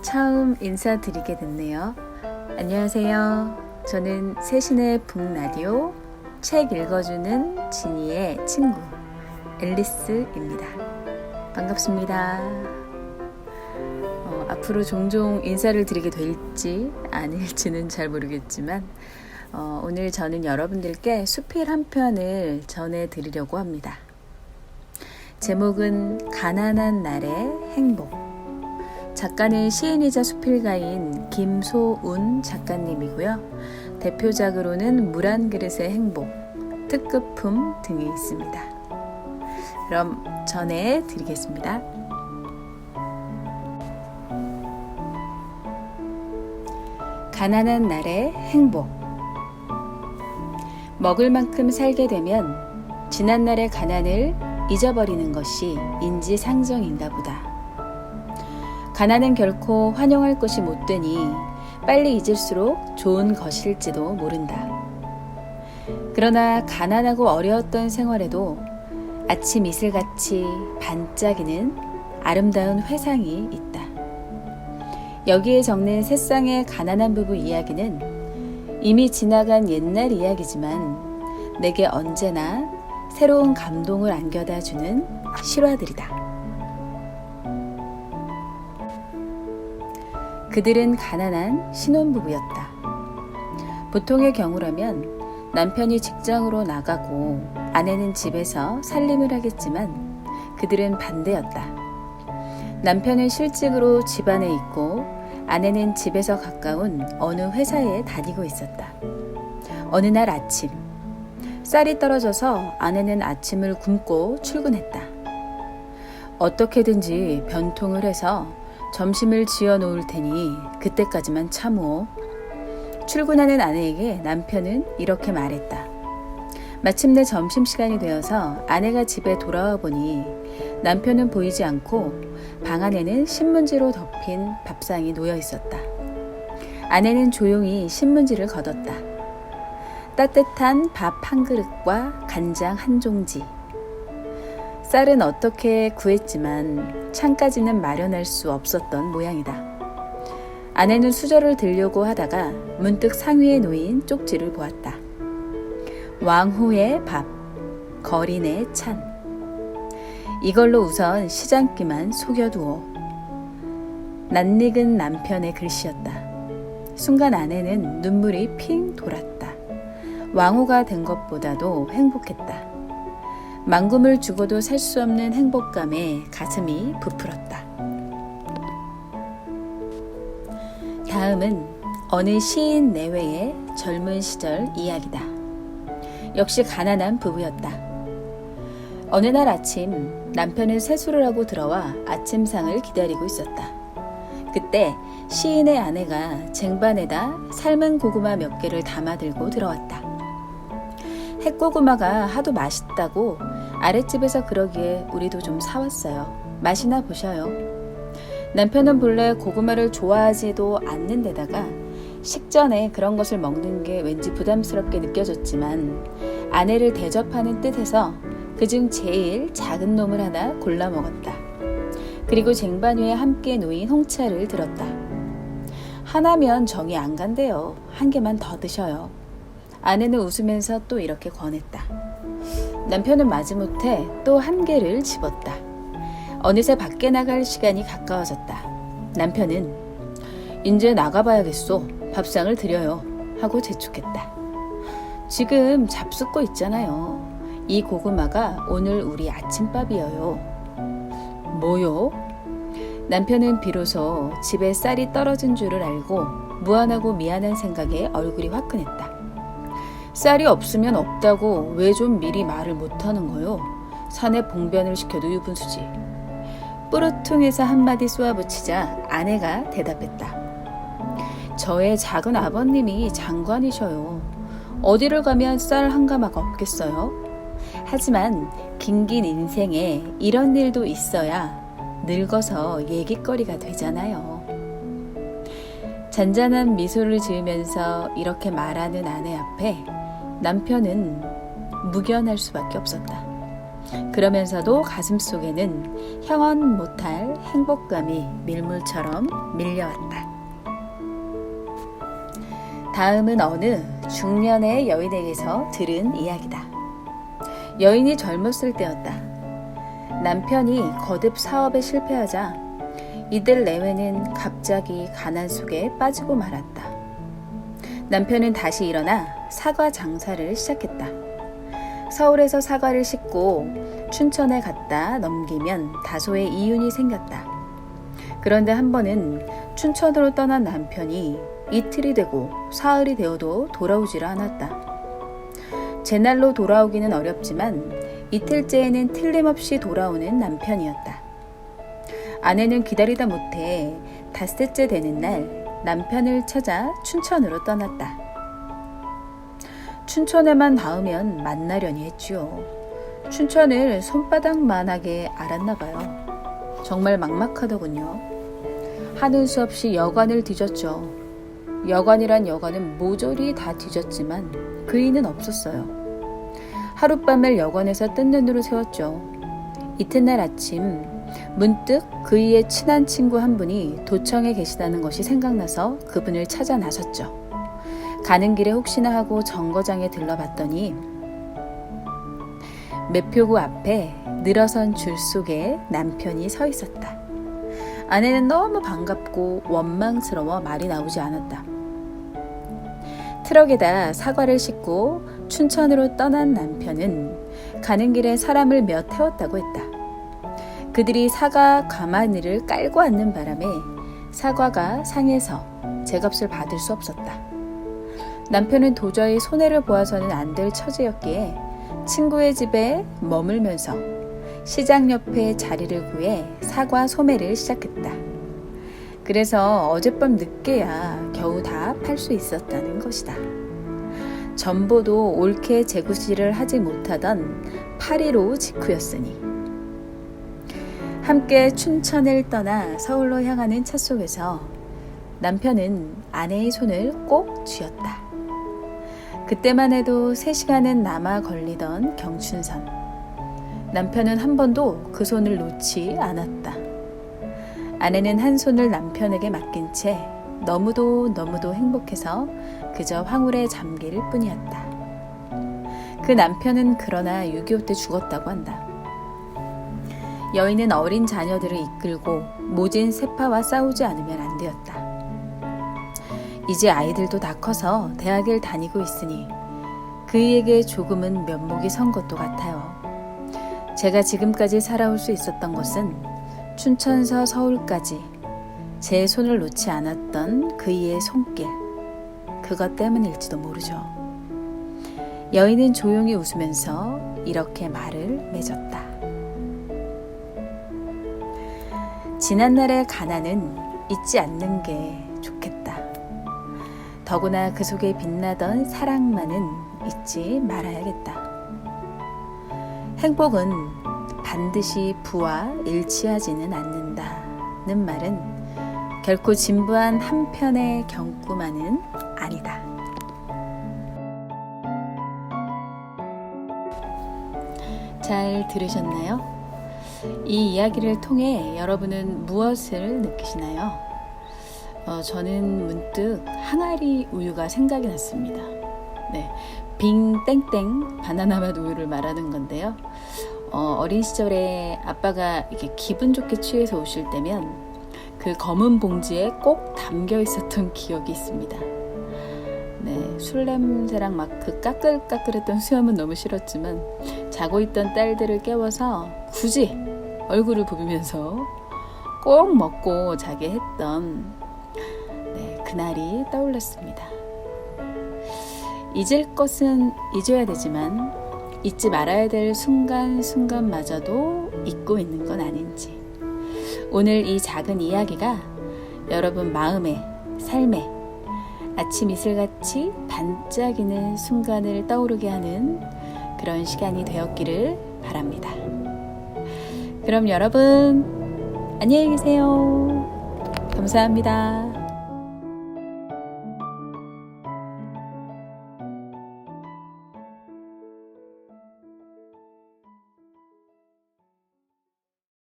처음 인사드리게 됐네요. 안녕하세요. 저는 세신의 북라디오 책 읽어주는 지니의 친구 앨리스입니다. 반갑습니다. 앞으로 종종 인사를 드리게 될지 아닐지는 잘 모르겠지만 오늘 저는 여러분들께 수필 한 편을 전해드리려고 합니다. 제목은 가난한 날의 행복. 작가는 시인이자 수필가인 김소운 작가님이고요. 대표작으로는 물 한 그릇의 행복, 특급품 등이 있습니다. 그럼 전해드리겠습니다. 가난한 날의 행복. 먹을 만큼 살게 되면 지난날의 가난을 잊어버리는 것이 인지상정인가 보다. 가난은 결코 환영할 것이 못 되니 빨리 잊을수록 좋은 것일지도 모른다. 그러나 가난하고 어려웠던 생활에도 아침 이슬같이 반짝이는 아름다운 회상이 있다. 여기에 적는 세 쌍의 가난한 부부 이야기는 이미 지나간 옛날 이야기지만 내게 언제나 새로운 감동을 안겨다 주는 실화들이다. 그들은 가난한 신혼부부였다. 보통의 경우라면 남편이 직장으로 나가고 아내는 집에서 살림을 하겠지만 그들은 반대였다. 남편은 실직으로 집안에 있고 아내는 집에서 가까운 어느 회사에 다니고 있었다. 어느 날 아침, 쌀이 떨어져서 아내는 아침을 굶고 출근했다. 어떻게든지 변통을 해서 점심을 지어 놓을 테니 그때까지만 참어. 출근하는 아내에게 남편은 이렇게 말했다. 마침내 점심시간이 되어서 아내가 집에 돌아와 보니 남편은 보이지 않고 방 안에는 신문지로 덮인 밥상이 놓여 있었다. 아내는 조용히 신문지를 걷었다. 따뜻한 밥 한 그릇과 간장 한 종지. 쌀은 어떻게 구했지만 창까지는 마련할 수 없었던 모양이다. 아내는 수저를 들려고 하다가 문득 상위에 놓인 쪽지를 보았다. 왕후의 밥, 거린의 찬. 이걸로 우선 시장기만 속여두어. 낯익은 남편의 글씨였다. 순간 아내는 눈물이 핑 돌았다. 왕후가 된 것보다도 행복했다. 만금을 주고도 살 수 없는 행복감에 가슴이 부풀었다. 다음은 어느 시인 내외의 젊은 시절 이야기다. 역시 가난한 부부였다. 어느 날 아침 남편은 세수를 하고 들어와 아침상을 기다리고 있었다. 그때 시인의 아내가 쟁반에다 삶은 고구마 몇 개를 담아 들고 들어왔다. 핵고구마가 하도 맛있다고 아랫집에서 그러기에 우리도 좀 사왔어요. 맛이나 보셔요. 남편은 본래 고구마를 좋아하지도 않는 데다가 식전에 그런 것을 먹는 게 왠지 부담스럽게 느껴졌지만 아내를 대접하는 뜻에서 그중 제일 작은 놈을 하나 골라 먹었다. 그리고 쟁반 위에 함께 놓인 홍차를 들었다. 하나면 정이 안 간대요. 한 개만 더 드셔요. 아내는 웃으면서 또 이렇게 권했다. 남편은 마지못해 또 한 개를 집었다. 어느새 밖에 나갈 시간이 가까워졌다. 남편은 이제 나가봐야겠소. 밥상을 드려요. 하고 재촉했다. 지금 잡숫고 있잖아요. 이 고구마가 오늘 우리 아침밥이에요. 뭐요? 남편은 비로소 집에 쌀이 떨어진 줄을 알고 무안하고 미안한 생각에 얼굴이 화끈했다. 쌀이 없으면 없다고 왜 좀 미리 말을 못하는 거요? 산에 봉변을 시켜도 유분수지. 뿌르퉁해서 한마디 쏘아붙이자 아내가 대답했다. 저의 작은 아버님이 장관이셔요. 어디를 가면 쌀 한 가마가 없겠어요? 하지만 긴긴 인생에 이런 일도 있어야 늙어서 얘기거리가 되잖아요. 잔잔한 미소를 지으면서 이렇게 말하는 아내 앞에 남편은 묵연할 수밖에 없었다. 그러면서도 가슴속에는 형언 못할 행복감이 밀물처럼 밀려왔다. 다음은 어느 중년의 여인에게서 들은 이야기다. 여인이 젊었을 때였다. 남편이 거듭 사업에 실패하자 이들 내외는 갑자기 가난 속에 빠지고 말았다. 남편은 다시 일어나 사과 장사를 시작했다. 서울에서 사과를 싣고 춘천에 갔다 넘기면 다소의 이윤이 생겼다. 그런데 한 번은 춘천으로 떠난 남편이 이틀이 되고 사흘이 되어도 돌아오지를 않았다. 제날로 돌아오기는 어렵지만 이틀째에는 틀림없이 돌아오는 남편이었다. 아내는 기다리다 못해 닷새째 되는 날 남편을 찾아 춘천으로 떠났다. 춘천에만 닿으면 만나려니 했지요. 춘천을 손바닥만하게 알았나 봐요. 정말 막막하더군요. 하는 수 없이 여관을 뒤졌죠. 여관이란 여관은 모조리 다 뒤졌지만 그이는 없었어요. 하룻밤을 여관에서 뜬 눈으로 세웠죠. 이튿날 아침 문득 그이의 친한 친구 한 분이 도청에 계시다는 것이 생각나서 그분을 찾아 나섰죠. 가는 길에 혹시나 하고 정거장에 들러봤더니 매표구 앞에 늘어선 줄 속에 남편이 서 있었다. 아내는 너무 반갑고 원망스러워 말이 나오지 않았다. 트럭에다 사과를 싣고 춘천으로 떠난 남편은 가는 길에 사람을 몇 태웠다고 했다. 그들이 사과 가마니를 깔고 앉는 바람에 사과가 상해서 제값을 받을 수 없었다. 남편은 도저히 손해를 보아서는 안 될 처지였기에 친구의 집에 머물면서 시장 옆에 자리를 구해 사과 소매를 시작했다. 그래서 어젯밤 늦게야 겨우 다 팔 수 있었다는 것이다. 전보도 옳게 재구실을 하지 못하던 8.15 직후였으니 함께 춘천을 떠나 서울로 향하는 차 속에서 남편은 아내의 손을 꼭 쥐었다. 그때만 해도 3시간은 남아 걸리던 경춘선. 남편은 한 번도 그 손을 놓지 않았다. 아내는 한 손을 남편에게 맡긴 채 너무도 행복해서 그저 황홀에 잠길 뿐이었다. 그 남편은 그러나 6.25 때 죽었다고 한다. 여인은 어린 자녀들을 이끌고 모진 세파와 싸우지 않으면 안 되었다. 이제 아이들도 다 커서 대학을 다니고 있으니 그에게 조금은 면목이 선 것도 같아요. 제가 지금까지 살아올 수 있었던 것은 춘천서 서울까지 제 손을 놓지 않았던 그의 손길, 그것 때문일지도 모르죠. 여인은 조용히 웃으면서 이렇게 말을 맺었다. 지난날의 가난은 잊지 않는 게 좋겠다. 더구나 그 속에 빛나던 사랑만은 잊지 말아야겠다. 행복은 반드시 부와 일치하지는 않는다는 말은 결코 진부한 한편의 경구만은 아니다. 잘 들으셨나요? 이 이야기를 통해 여러분은 무엇을 느끼시나요? 저는 문득 항아리 우유가 생각이 났습니다. 네, 빙땡땡 바나나맛 우유를 말하는 건데요. 어린 시절에 아빠가 이렇게 기분 좋게 취해서 오실 때면 그 검은 봉지에 꼭 담겨 있었던 기억이 있습니다. 네, 술 냄새랑 막 그 까끌까끌했던 수염은 너무 싫었지만 자고 있던 딸들을 깨워서 굳이 얼굴을 부비면서 꼭 먹고 자게 했던 그날이 떠올랐습니다. 잊을 것은 잊어야 되지만 잊지 말아야 될 순간순간마저도 잊고 있는 건 아닌지, 오늘 이 작은 이야기가 여러분 마음에, 삶에 아침 이슬같이 반짝이는 순간을 떠오르게 하는 그런 시간이 되었기를 바랍니다. 그럼 여러분 안녕히 계세요. 감사합니다.